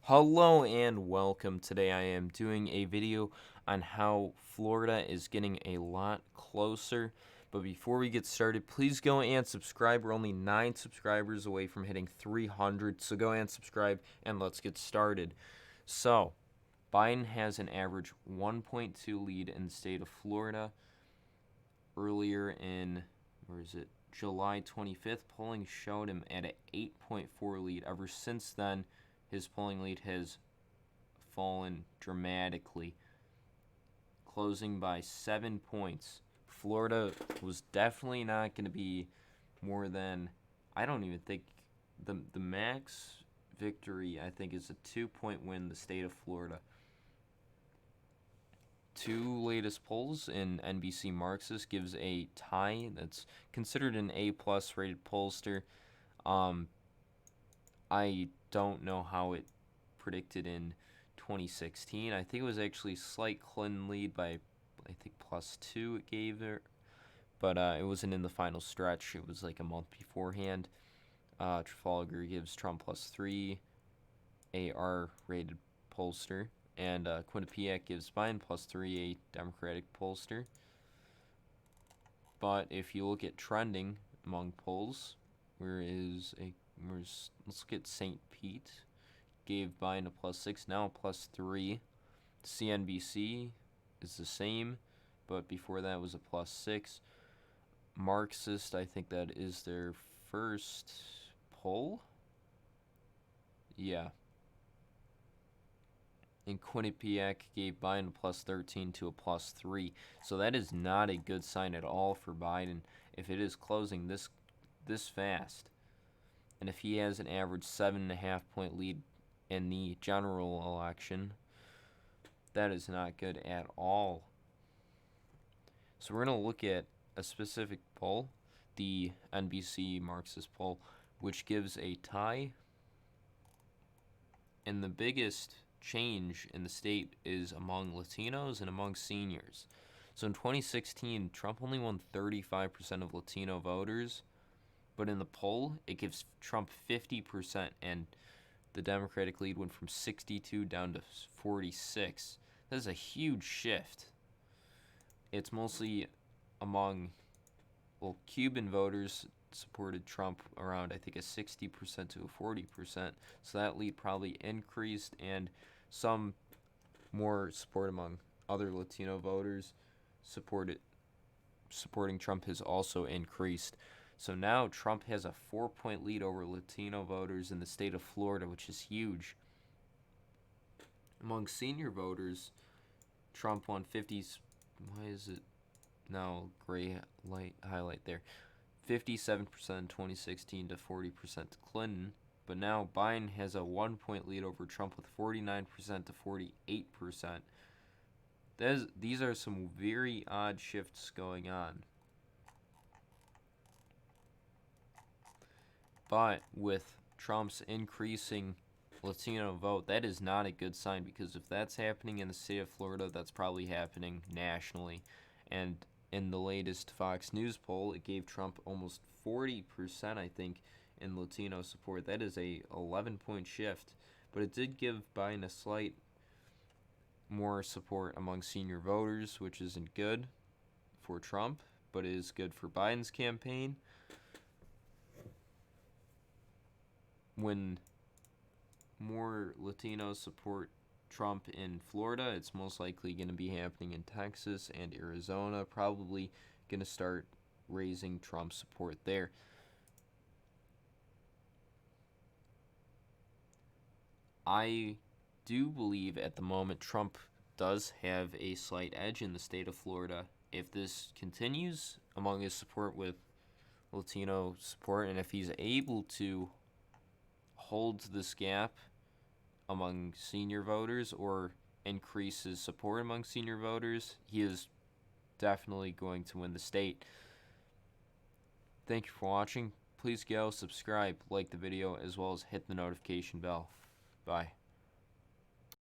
Hello and welcome. Today I am doing a video on how Florida is getting a lot closer. But before we get started, please go and subscribe. We're only 9 subscribers away from hitting 300. So go and subscribe and let's get started. So, Biden has an average 1.2 lead in the state of Florida. Earlier in, July 25th, polling showed him at an 8.4 lead. Ever since then, his polling lead has fallen dramatically, closing by 7 points. Florida was definitely not going to be more than, I don't even think, the max victory, I think, is a 2-point win in the state of Florida. Two latest polls in NBC Marxist gives a tie. That's considered an A-plus rated pollster. I don't know how it predicted in 2016. I think it was actually a slight Clinton lead by, I think, +2 it gave her. But it wasn't in the final stretch. It was like a month beforehand. Trafalgar gives Trump +3, AR-rated pollster. And Quinnipiac gives Biden +3, a Democratic pollster. But if you look at trending among polls, let's look at St. Pete. Gave Biden a +6, now a +3. CNBC is the same, but before that was a +6. Marxist, I think that is their first poll. Yeah. And Quinnipiac gave Biden a +13 to a +3. So that is not a good sign at all for Biden if it is closing this fast. And if he has an average 7.5-point lead in the general election, that is not good at all. So we're going to look at a specific poll, the NBC Marxist poll, which gives a tie. And the biggest change in the state is among Latinos and among seniors. So in 2016, Trump only won 35% of Latino voters, but in the poll, it gives Trump 50%, and the Democratic lead went from 62 down to 46. That is a huge shift. It's mostly among, Cuban voters supported Trump around, I think, a 60% to a 40%. So that lead probably increased, and some more support among other Latino voters supporting Trump has also increased. So now Trump has a 4-point lead over Latino voters in the state of Florida, which is huge. Among senior voters, Trump won 50. Why is it now gray light highlight there? 57% in 2016 to 40% to Clinton. But now Biden has a 1-point lead over Trump with 49% to 48%. These are some very odd shifts going on. But with Trump's increasing Latino vote, that is not a good sign, because if that's happening in the state of Florida, that's probably happening nationally. And in the latest Fox News poll, it gave Trump almost 40%, I think, in Latino support. That is a 11-point shift, but it did give Biden a slight more support among senior voters, which isn't good for Trump, but is good for Biden's campaign. When more Latinos support Trump in Florida, it's most likely going to be happening in Texas and Arizona, probably going to start raising Trump support there. I do believe at the moment Trump does have a slight edge in the state of Florida. If this continues among his support with Latino support, and if he's able to hold this gap among senior voters or increase his support among senior voters, he is definitely going to win the state. Thank you for watching. Please go subscribe, like the video, as well as hit the notification bell. Bye.